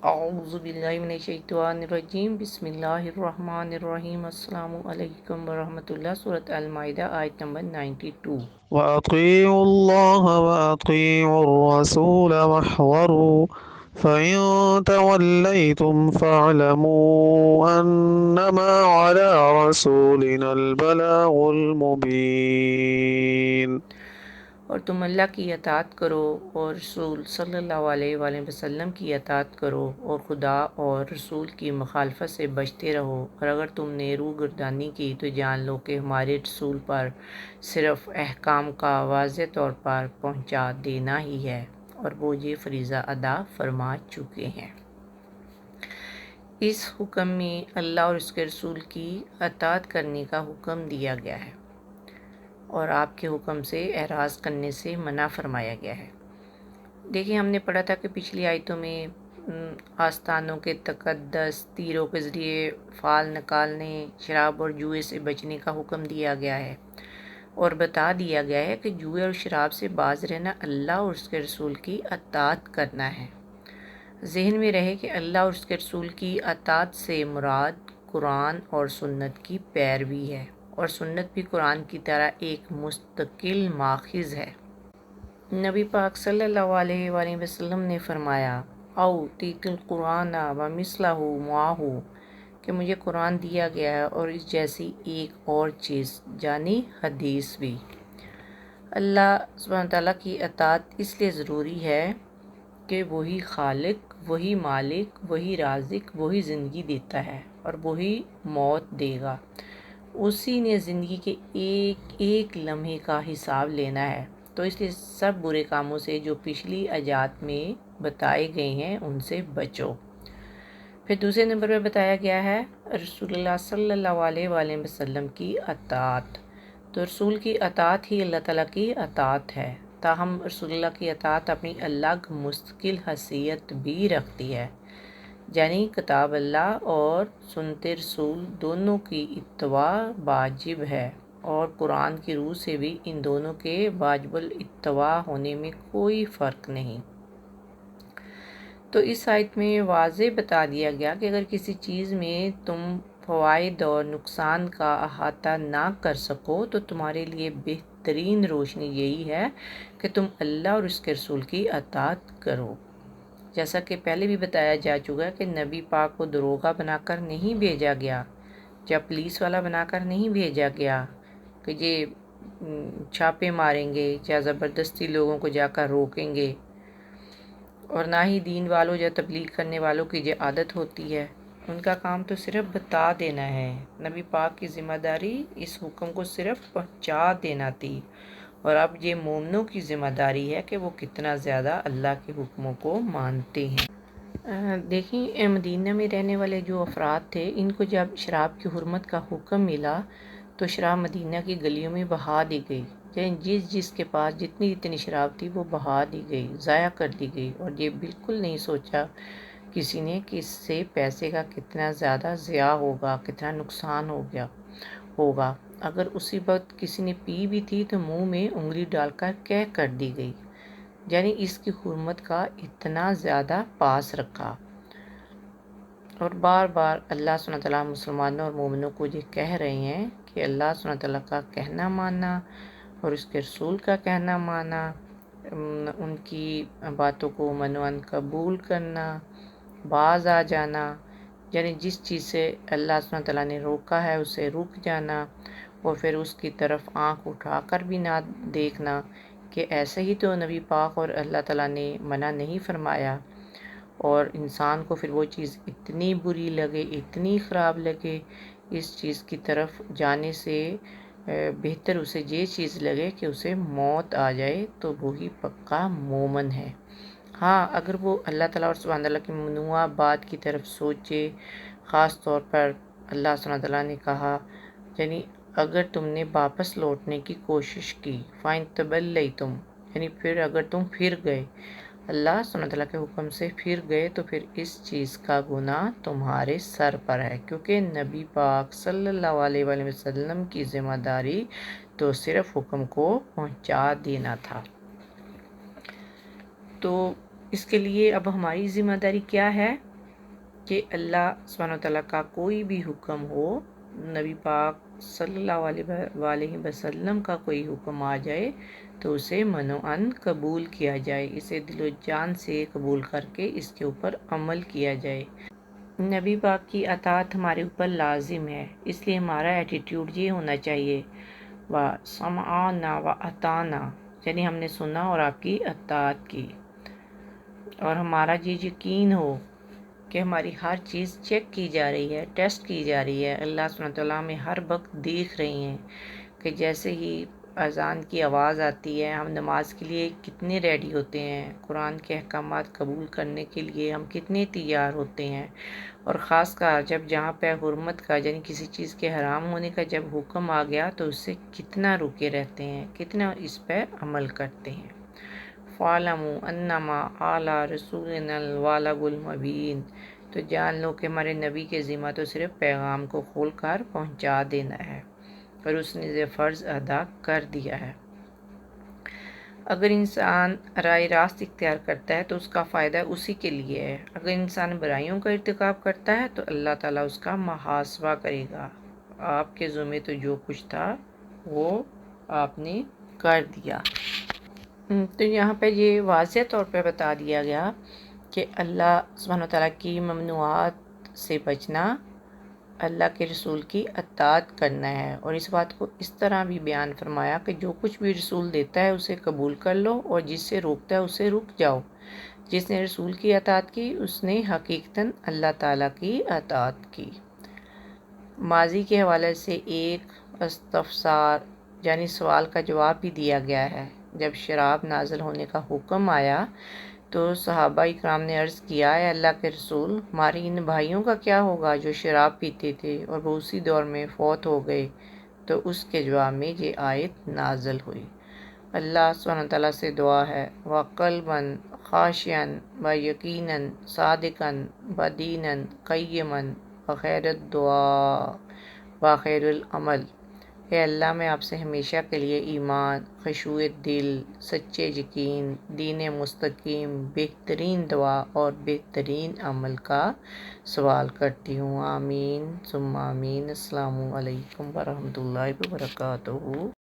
اعوذ باللہ من الشیطان الرجیم بسم اللہ الرحمن الرحیم السلام علیکم ورحمۃ اللہ۔ سورۃ المائدہ آیت نمبر 92۔ وأطيعوا الله وأطيعوا الرسول واحذروا فإن توليتم فاعلموا أنما على رسولنا البلاغ المبين۔ اور تم اللہ کی اطاعت کرو اور رسول صلی اللہ علیہ وآلہ وسلم کی اطاعت کرو اور خدا اور رسول کی مخالفت سے بچتے رہو، اور اگر تم نے روگردانی کی تو جان لو کہ ہمارے رسول پر صرف احکام کا واضح طور پر پہنچا دینا ہی ہے، اور وہ یہ فریضہ ادا فرما چکے ہیں۔ اس حکم میں اللہ اور اس کے رسول کی اطاعت کرنے کا حکم دیا گیا ہے اور آپ کے حکم سے اعراض کرنے سے منع فرمایا گیا ہے۔ دیکھیں، ہم نے پڑھا تھا کہ پچھلی آیتوں میں آستانوں کے تقدس، تیروں کے ذریعے فال نکالنے، شراب اور جوئے سے بچنے کا حکم دیا گیا ہے، اور بتا دیا گیا ہے کہ جوئے اور شراب سے باز رہنا اللہ اور اس کے رسول کی اطاعت کرنا ہے۔ ذہن میں رہے کہ اللہ اور اس کے رسول کی اطاعت سے مراد قرآن اور سنت کی پیروی ہے، اور سنت بھی قرآن کی طرح ایک مستقل ماخذ ہے۔ نبی پاک صلی اللہ علیہ وآلہ وسلم نے فرمایا اوتیت القرآن ومثلہ معہ، کہ مجھے قرآن دیا گیا ہے اور اس جیسی ایک اور چیز یعنی حدیث بھی۔ اللہ سبحانہ تعالیٰ کی اطاعت اس لیے ضروری ہے کہ وہی خالق، وہی مالک، وہی رازق، وہی زندگی دیتا ہے اور وہی موت دے گا۔ اسی نے زندگی کے ایک ایک لمحے کا حساب لینا ہے، تو اس لیے سب برے کاموں سے جو پچھلی آیات میں بتائے گئے ہیں ان سے بچو۔ پھر دوسرے نمبر پہ بتایا گیا ہے رسول اللہ صلی اللہ علیہ وآلہ وسلم کی اطاعت۔ تو رسول کی اطاعت ہی اللہ تعالیٰ کی اطاعت ہے، تاہم رسول اللہ کی اطاعت اپنی الگ مستقل حیثیت بھی رکھتی ہے، یعنی کتاب اللہ اور سنت رسول دونوں کی اتباع واجب ہے، اور قرآن کی روح سے بھی ان دونوں کے واجب الاتباع ہونے میں کوئی فرق نہیں۔ تو اس آیت میں واضح بتا دیا گیا کہ اگر کسی چیز میں تم فوائد اور نقصان کا احاطہ نہ کر سکو تو تمہارے لیے بہترین روشنی یہی ہے کہ تم اللہ اور اس کے رسول کی اطاعت کرو۔ جیسا کہ پہلے بھی بتایا جا چکا ہے کہ نبی پاک کو دروغہ بنا کر نہیں بھیجا گیا، یا پولیس والا بنا کر نہیں بھیجا گیا کہ یہ چھاپے ماریں گے یا زبردستی لوگوں کو جا کر روکیں گے، اور نہ ہی دین والوں یا تبلیغ کرنے والوں کی یہ عادت ہوتی ہے۔ ان کا کام تو صرف بتا دینا ہے۔ نبی پاک کی ذمہ داری اس حکم کو صرف پہنچا دینا تھی، اور اب یہ مومنوں کی ذمہ داری ہے کہ وہ کتنا زیادہ اللہ کے حکموں کو مانتے ہیں۔ دیکھیں، مدینہ میں رہنے والے جو افراد تھے، ان کو جب شراب کی حرمت کا حکم ملا تو شراب مدینہ کی گلیوں میں بہا دی گئی، یعنی جس کے پاس جتنی شراب تھی وہ بہا دی گئی، ضائع کر دی گئی، اور یہ بالکل نہیں سوچا کسی نے کہ اس سے پیسے کا کتنا زیادہ ضیاع ہوگا، کتنا نقصان ہوگا۔ اگر اسی وقت کسی نے پی بھی تھی تو منہ میں انگلی ڈال کر کہہ کر دی گئی، یعنی اس کی حرمت کا اتنا زیادہ پاس رکھا۔ اور بار بار اللہ سبحانہ تعالیٰ مسلمانوں اور مومنوں کو یہ کہہ رہے ہیں کہ اللہ سبحانہ تعالیٰ کا کہنا ماننا اور اس کے رسول کا کہنا ماننا، ان کی باتوں کو منوان قبول کرنا، باز آ جانا، یعنی جس چیز سے اللہ سبحانہ تعالیٰ نے روکا ہے اسے رک جانا، اور پھر اس کی طرف آنکھ اٹھا کر بھی نہ دیکھنا کہ ایسے ہی تو نبی پاک اور اللہ تعالیٰ نے منع نہیں فرمایا، اور انسان کو پھر وہ چیز اتنی بری لگے، اتنی خراب لگے، اس چیز کی طرف جانے سے بہتر اسے یہ چیز لگے کہ اسے موت آ جائے تو وہی پکا مومن ہے۔ ہاں، اگر وہ اللہ تعالیٰ اور سبحانہ اللہ کی ممنوعہ بات کی طرف سوچے، خاص طور پر اللہ سبحانہ تعالیٰ نے کہا، یعنی اگر تم نے واپس لوٹنے کی کوشش کی، فَإِن تَوَلَّيْتُمْ، یعنی پھر اگر تم پھر گئے، اللہ سبحانہ تعالیٰ کے حکم سے پھر گئے، تو پھر اس چیز کا گناہ تمہارے سر پر ہے، کیونکہ نبی پاک صلی اللہ علیہ وآلہ وسلم کی ذمہ داری تو صرف حکم کو پہنچا دینا تھا۔ تو اس کے لیے اب ہماری ذمہ داری کیا ہے کہ اللہ سبحانہ تعالیٰ کا کوئی بھی حکم ہو، نبی پاک صلی اللہ علیہ وسلم کا کوئی حکم آ جائے تو اسے منوعاً قبول کیا جائے، اسے دل و جان سے قبول کر کے اس کے اوپر عمل کیا جائے۔ نبی پاک کی اطاعت ہمارے اوپر لازم ہے، اس لیے ہمارا ایٹیٹیوڈ یہ ہونا چاہیے وَسَمْعَنَا وَأَطَعْنَا، یعنی ہم نے سنا اور آپ کی اطاعت کی، اور ہمارا یہ یقین ہو کہ ہماری ہر چیز چیک کی جا رہی ہے، ٹیسٹ کی جا رہی ہے۔ اللہ سبحانہ تعالیٰ ہمیں ہر وقت دیکھ رہے ہیں کہ جیسے ہی اذان کی آواز آتی ہے ہم نماز کے لیے کتنے ریڈی ہوتے ہیں، قرآن کے احکامات قبول کرنے کے لیے ہم کتنے تیار ہوتے ہیں، اور خاص کر جب جہاں پہ حرمت کا یعنی کسی چیز کے حرام ہونے کا جب حکم آ گیا تو اس سے کتنا رکے رہتے ہیں، کتنا اس پہ عمل کرتے ہیں۔ فَاعْلَمُوا أَنَّمَا عَلَىٰ رَسُولِنَا الْبَلَاغُ الْمُبِينُ، تو جان لو کہ ہمارے نبی کے ذمہ تو صرف پیغام کو کھول کر پہنچا دینا ہے، اور اس نے یہ فرض ادا کر دیا ہے۔ اگر انسان راہ راست اختیار کرتا ہے تو اس کا فائدہ اسی کے لیے ہے، اگر انسان برائیوں کا ارتکاب کرتا ہے تو اللہ تعالیٰ اس کا محاسبہ کرے گا۔ آپ کے ذمہ تو جو کچھ تھا وہ آپ نے کر دیا۔ تو یہاں پہ یہ واضح طور پہ بتا دیا گیا کہ اللہ سبحانہ تعالیٰ کی ممنوعات سے بچنا، اللہ کے رسول کی اطاعت کرنا ہے، اور اس بات کو اس طرح بھی بیان فرمایا کہ جو کچھ بھی رسول دیتا ہے اسے قبول کر لو، اور جس سے روکتا ہے اسے رک جاؤ۔ جس نے رسول کی اطاعت کی اس نے حقیقتاً اللہ تعالیٰ کی اطاعت کی۔ ماضی کے حوالے سے ایک استفسار یعنی سوال کا جواب بھی دیا گیا ہے۔ جب شراب نازل ہونے کا حکم آیا تو صحابہ اکرام نے عرض کیا، اے اللہ کے رسول، ہمارے ان بھائیوں کا کیا ہوگا جو شراب پیتے تھے اور وہ اسی دور میں فوت ہو گئے؟ تو اس کے جواب میں یہ آیت نازل ہوئی۔ اللہ سبحانہ تعالیٰ سے دعا ہے وَقَلْبًا خَاشِعًا وَيَقِينًا صَادِقًا وَدِينًا قَيِّمًا وَخَيْرَ الدُّعَاءِ وَخَيْرُ الْعَمَلِ، اے اللہ میں آپ سے ہمیشہ کے لیے ایمان، خشوع دل، سچے یقین، دین مستقیم، بہترین دعا اور بہترین عمل کا سوال کرتی ہوں۔ آمین ثم آمین۔ السلام علیکم ورحمۃ اللہ وبرکاتہ۔